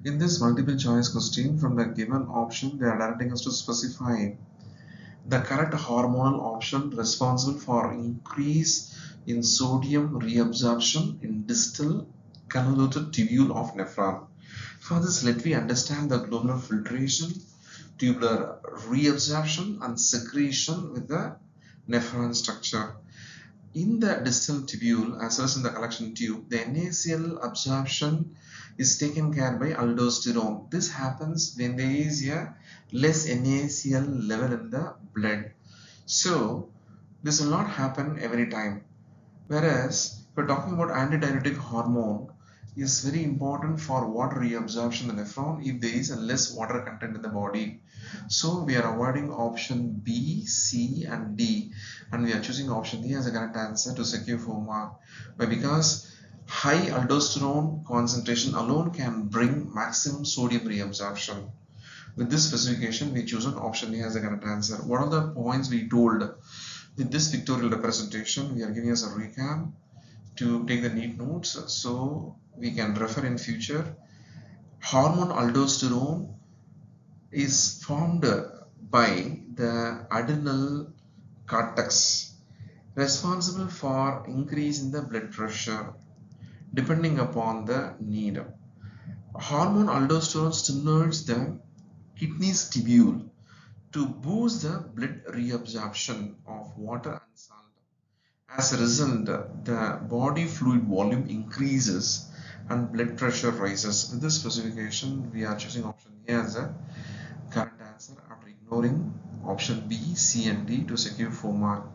In this multiple choice question, from the given option, they are directing us to specify the correct hormonal option responsible for increase in sodium reabsorption in distal convoluted tubule of nephron. For this, let me understand the glomerular filtration, tubular reabsorption, and secretion with the nephron structure. In the distal tubule as well as in the collection tube, the NaCl absorption is taken care by aldosterone. This happens when there is a less NaCl level in the blood. So this will not happen every time. Whereas if we're talking about antidiuretic hormone is very important for water reabsorption in the nephron if there is a less water content in the body. So we are avoiding option B, C and D, and we are choosing option D as a correct answer to secure 4 mark. Why? Because high aldosterone concentration alone can bring maximum sodium reabsorption. With this specification, we chosen option A as the correct answer. What are the points we told? With this pictorial representation, we are giving us a recap to take the NEET notes so we can refer in future. Hormone aldosterone is formed by the adrenal cortex, responsible for increase in the blood pressure depending upon the need. Hormone aldosterone stimulates the kidney's tubule to boost the blood reabsorption of water and salt. As a result, the body fluid volume increases and blood pressure rises. With this specification, we are choosing option A as a correct answer after ignoring option B, C and D to secure 4 mark.